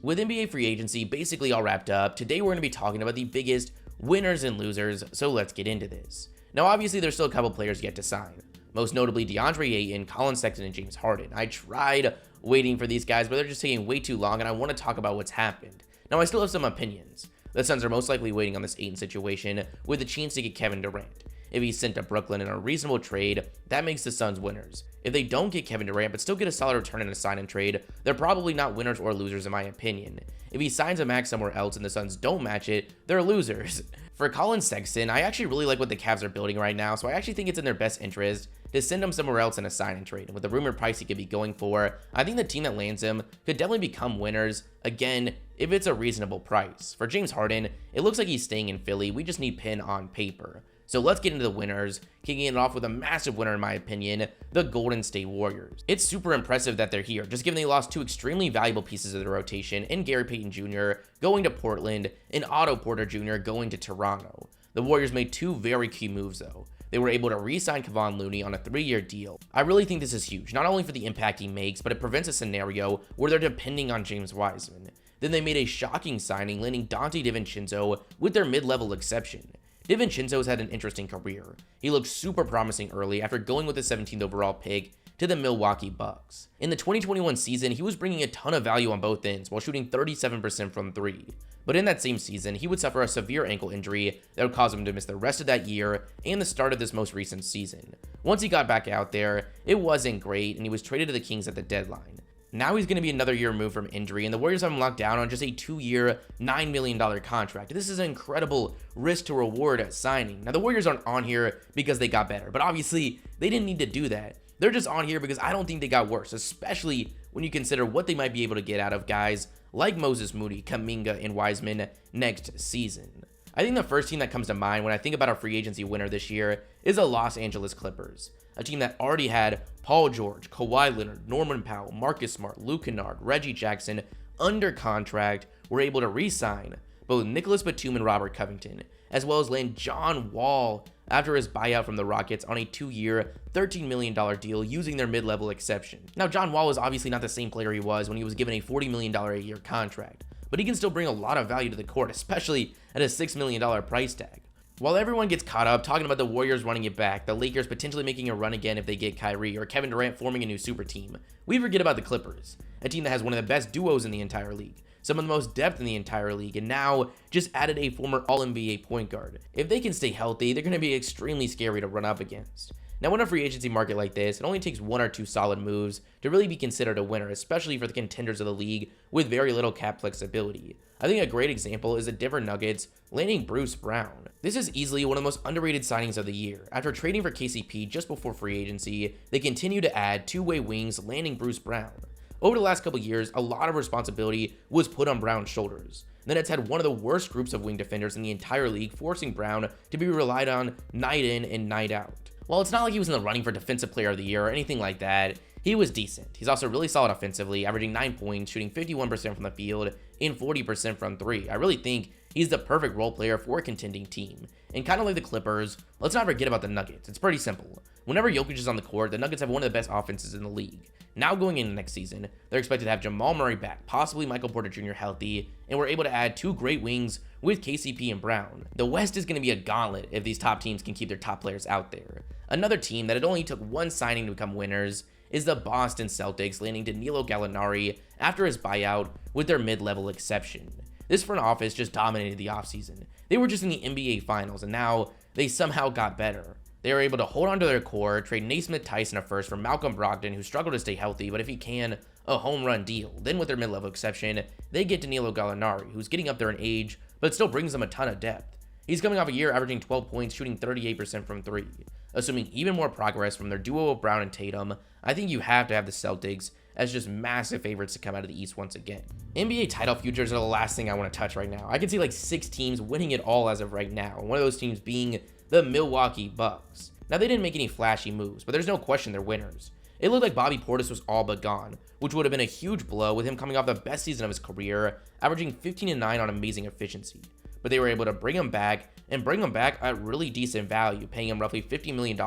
With NBA free agency basically all wrapped up, today we're going to be talking about the biggest winners and losers, so let's get into this. Now obviously there's still a couple players yet to sign, most notably DeAndre Ayton, Colin Sexton, and James Harden. I tried waiting for these guys, but they're just taking way too long, and I want to talk about what's happened. Now I still have some opinions. The Suns are most likely waiting on this Ayton situation with a chance to get Kevin Durant. If he's sent to Brooklyn in a reasonable trade, that makes the Suns winners. If they don't get Kevin Durant but still get a solid return in a sign and trade, they're probably not winners or losers in my opinion. If he signs a max somewhere else and the Suns don't match it, they're losers. For Colin Sexton, I actually really like what the Cavs are building right now, so I actually think it's in their best interest to send him somewhere else in a sign and trade. And with the rumored price he could be going for, I think the team that lands him could definitely become winners, again, if it's a reasonable price. For James Harden, it looks like he's staying in Philly. We just need pen on paper. So let's get into the winners, kicking it off with a massive winner in my opinion, the Golden State Warriors. It's super impressive that they're here, just given they lost two extremely valuable pieces of the rotation in Gary Payton Jr. going to Portland and Otto Porter Jr. going to Toronto. The Warriors made two very key moves though. They were able to re-sign Kevon Looney on a 3-year deal. I really think this is huge, not only for the impact he makes, but it prevents a scenario where they're depending on James Wiseman. Then they made a shocking signing, landing Dante DiVincenzo with their mid-level exception. DiVincenzo's had an interesting career. He looked super promising early after going with the 17th overall pick to the Milwaukee Bucks. In the 2021 season, he was bringing a ton of value on both ends while shooting 37% from 3. But in that same season, he would suffer a severe ankle injury that would cause him to miss the rest of that year and the start of this most recent season. Once he got back out there, it wasn't great and he was traded to the Kings at the deadline. Now he's going to be another year removed from injury, and the Warriors have him locked down on just a 2-year, $9 million contract. This is an incredible risk to reward signing. Now, the Warriors aren't on here because they got better, but obviously, they didn't need to do that. They're just on here because I don't think they got worse, especially when you consider what they might be able to get out of guys like Moses Moody, Kuminga, and Wiseman next season. I think the first team that comes to mind when I think about our free agency winner this year is the Los Angeles Clippers, a team that already had Paul George, Kawhi Leonard, Norman Powell, Marcus Smart, Luke Kennard, Reggie Jackson under contract, were able to re-sign both Nicholas Batum and Robert Covington, as well as land John Wall after his buyout from the Rockets on a 2-year, $13 million deal using their mid-level exception. Now, John Wall is obviously not the same player he was when he was given a $40 million a year contract, but he can still bring a lot of value to the court, especially at a $6 million price tag. While everyone gets caught up talking about the Warriors running it back, the Lakers potentially making a run again if they get Kyrie, or Kevin Durant forming a new super team, we forget about the Clippers, a team that has one of the best duos in the entire league, some of the most depth in the entire league, and now just added a former All-NBA point guard. If they can stay healthy, they're going to be extremely scary to run up against. Now, in a free agency market like this, it only takes 1 or 2 solid moves to really be considered a winner, especially for the contenders of the league with very little cap flexibility. I think a great example is the Denver Nuggets landing Bruce Brown. This is easily one of the most underrated signings of the year. After trading for KCP just before free agency, they continue to add two-way wings, landing Bruce Brown. Over the last couple years, a lot of responsibility was put on Brown's shoulders. The Nets had one of the worst groups of wing defenders in the entire league, forcing Brown to be relied on night in and night out. While it's not like he was in the running for Defensive Player of the Year or anything like that, he was decent. He's also really solid offensively, averaging 9 points, shooting 51% from the field and 40% from 3. I really think he's the perfect role player for a contending team. And kind of like the Clippers, let's not forget about the Nuggets. It's pretty simple. Whenever Jokic is on the court, the Nuggets have one of the best offenses in the league. Now going into next season, they're expected to have Jamal Murray back, possibly Michael Porter Jr. healthy, and we're able to add 2 great wings with KCP and Brown. The West is going to be a gauntlet if these top teams can keep their top players out there. Another team that it only took one signing to become winners is the Boston Celtics, landing Danilo Gallinari after his buyout with their mid-level exception. This front office just dominated the offseason. They were just in the NBA Finals, and now they somehow got better. They were able to hold on to their core, trade Naismith Tyson a first for Malcolm Brogdon, who struggled to stay healthy, but if he can, a home run deal. Then with their mid-level exception, they get Danilo Gallinari, who's getting up there in age, but still brings them a ton of depth. He's coming off a year averaging 12 points, shooting 38% from 3. Assuming even more progress from their duo of Brown and Tatum, I think you have to have the Celtics as just massive favorites to come out of the East once again. NBA title futures are the last thing I want to touch right now. I can see like 6 teams winning it all as of right now, one of those teams being the Milwaukee Bucks. Now, they didn't make any flashy moves, but there's no question they're winners. It looked like Bobby Portis was all but gone, which would have been a huge blow with him coming off the best season of his career, averaging 15-9 on amazing efficiency. But they were able to bring him back and bring him back at really decent value, paying him roughly $50 million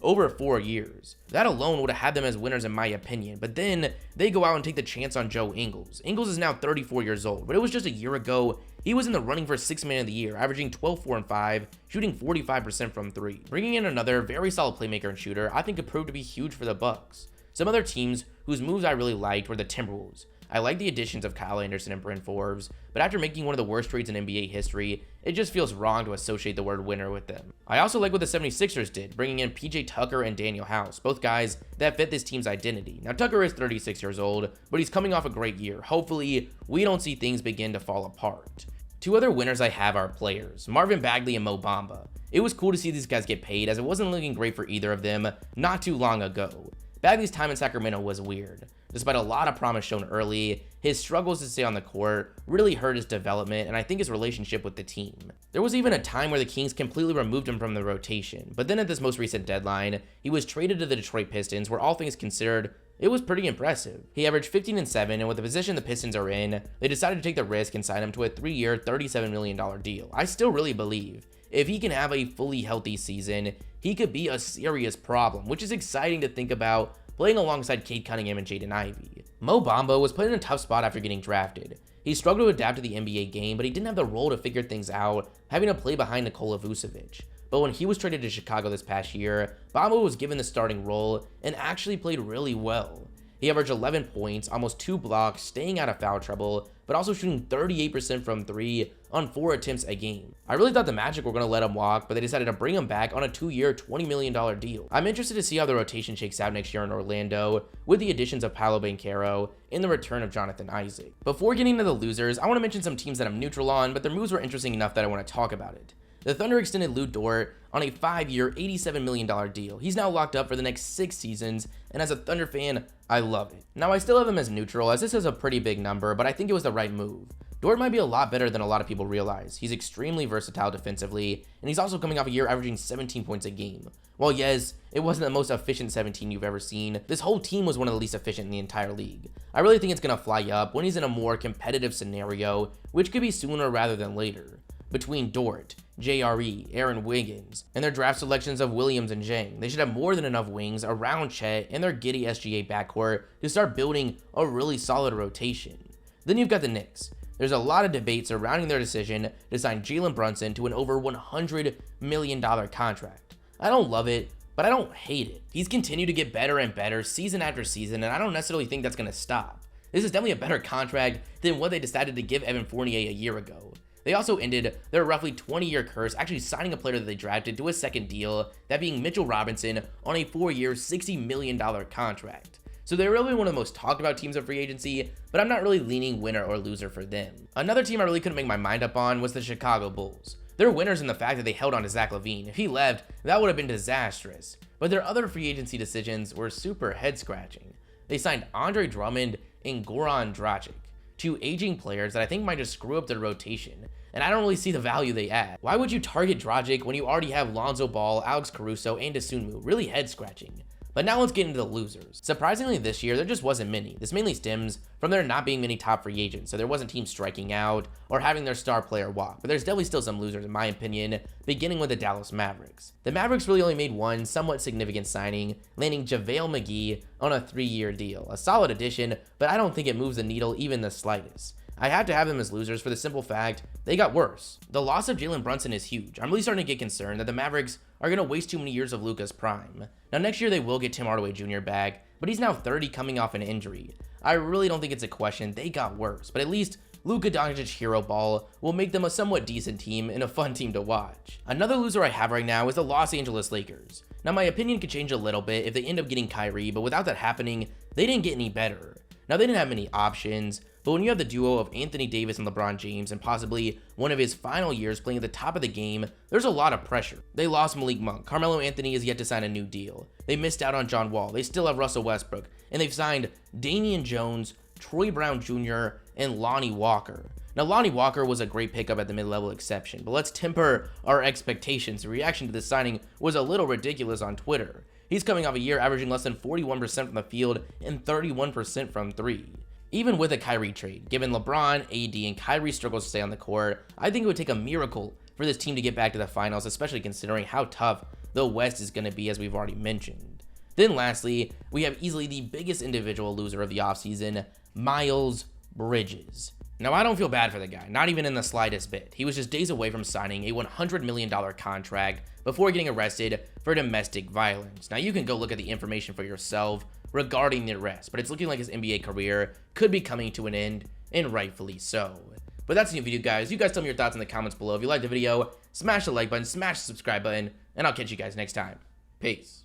over 4 years. That alone would have had them as winners in my opinion, but then they go out and take the chance on Joe Ingles. Ingles is now 34 years old, but it was just a year ago he was in the running for 6th man of the year, averaging 12, 4, and 5, shooting 45% from 3. Bringing in another very solid playmaker and shooter, I think could prove to be huge for the Bucks. Some other teams whose moves I really liked were the Timberwolves. I like the additions of Kyle Anderson and Bryn Forbes, but after making one of the worst trades in NBA history, it just feels wrong to associate the word winner with them. I also like what the 76ers did, bringing in PJ Tucker and Daniel House, both guys that fit this team's identity. Now Tucker is 36 years old, but he's coming off a great year. Hopefully, we don't see things begin to fall apart. Two other winners I have are players, Marvin Bagley and Mo Bamba. It was cool to see these guys get paid, as it wasn't looking great for either of them not too long ago. Bagley's time in Sacramento was weird. Despite a lot of promise shown early, his struggles to stay on the court really hurt his development and I think his relationship with the team. There was even a time where the Kings completely removed him from the rotation, but then at this most recent deadline, he was traded to the Detroit Pistons, where all things considered, it was pretty impressive. He averaged 15 and 7, and with the position the Pistons are in, they decided to take the risk and sign him to a 3-year, $37 million deal. I still really believe if he can have a fully healthy season, he could be a serious problem, which is exciting to think about playing alongside Cade Cunningham and Jaden Ivey. Mo Bamba was put in a tough spot after getting drafted. He struggled to adapt to the NBA game, but he didn't have the role to figure things out, having to play behind Nikola Vucevic. But when he was traded to Chicago this past year, Bamba was given the starting role and actually played really well. He averaged 11 points, almost 2 blocks, staying out of foul trouble, but also shooting 38% from 3 on 4 attempts a game. I really thought the Magic were going to let him walk, but they decided to bring him back on a 2-year, $20 million deal. I'm interested to see how the rotation shakes out next year in Orlando, with the additions of Paolo Banchero and the return of Jonathan Isaac. Before getting to the losers, I want to mention some teams that I'm neutral on, but their moves were interesting enough that I want to talk about it. The Thunder extended Lou Dort on a 5-year, $87 million deal. He's now locked up for the next 6 seasons, and as a Thunder fan, I love it. Now, I still have him as neutral, as this is a pretty big number, but I think it was the right move. Dort might be a lot better than a lot of people realize. He's extremely versatile defensively, and he's also coming off a year averaging 17 points a game. While yes, it wasn't the most efficient 17 you've ever seen, this whole team was one of the least efficient in the entire league. I really think it's going to fly up when he's in a more competitive scenario, which could be sooner rather than later. Between Dort, JRE, Aaron Wiggins, and their draft selections of Williams and Zhang, they should have more than enough wings around Chet and their giddy SGA backcourt to start building a really solid rotation. Then you've got the Knicks. There's a lot of debate surrounding their decision to sign Jalen Brunson to an over $100 million contract. I don't love it, but I don't hate it. He's continued to get better and better season after season, and I don't necessarily think that's going to stop. This is definitely a better contract than what they decided to give Evan Fournier a year ago. They also ended their roughly 20-year curse actually signing a player that they drafted to a second deal, that being Mitchell Robinson on a 4-year, $60 million contract. So they're really one of the most talked about teams of free agency, but I'm not really leaning winner or loser for them. Another team I really couldn't make my mind up on was the Chicago Bulls. They're winners in the fact that they held on to Zach LaVine. If he left, that would have been disastrous. But their other free agency decisions were super head-scratching. They signed Andre Drummond and Goran Dragic, 2 aging players that I think might just screw up their rotation, and I don't really see the value they add. Why would you target Dragic when you already have Lonzo Ball, Alex Caruso, and Dosunmu? Really head-scratching. But now let's get into the losers. Surprisingly this year, there just wasn't many. This mainly stems from there not being many top free agents, so there wasn't teams striking out or having their star player walk, but there's definitely still some losers in my opinion, beginning with the Dallas Mavericks. The Mavericks really only made one somewhat significant signing, landing JaVale McGee on a 3-year deal. A solid addition, but I don't think it moves the needle even the slightest. I have to have them as losers for the simple fact they got worse. The loss of Jalen Brunson is huge. I'm really starting to get concerned that the Mavericks are going to waste too many years of Luka's prime. Now next year they will get Tim Hardaway Jr. back, but he's now 30 coming off an injury. I really don't think it's a question, they got worse, but at least Luka Doncic's hero ball will make them a somewhat decent team and a fun team to watch. Another loser I have right now is the Los Angeles Lakers. Now my opinion could change a little bit if they end up getting Kyrie, but without that happening, they didn't get any better. Now they didn't have many options, but when you have the duo of Anthony Davis and LeBron James and possibly one of his final years playing at the top of the game, there's a lot of pressure. They lost Malik Monk. Carmelo Anthony is yet to sign a new deal. They missed out on John Wall. They still have Russell Westbrook. And they've signed Damian Jones, Troy Brown Jr., and Lonnie Walker. Now, Lonnie Walker was a great pickup at the mid-level exception, but let's temper our expectations. The reaction to this signing was a little ridiculous on Twitter. He's coming off a year averaging less than 41% from the field and 31% from 3. Even with a Kyrie trade, given LeBron, AD, and Kyrie struggles to stay on the court, I think it would take a miracle for this team to get back to the finals, especially considering how tough the West is going to be, as we've already mentioned. Then lastly, we have easily the biggest individual loser of the offseason, Miles Bridges. Now, I don't feel bad for the guy, not even in the slightest bit. He was just days away from signing a $100 million contract before getting arrested for domestic violence. Now, you can go look at the information for yourself regarding the arrest, but it's looking like his NBA career could be coming to an end, and rightfully so. But that's the new video, guys. You guys tell me your thoughts in the comments below. If you liked the video, smash the like button, smash the subscribe button, and I'll catch you guys next time. Peace.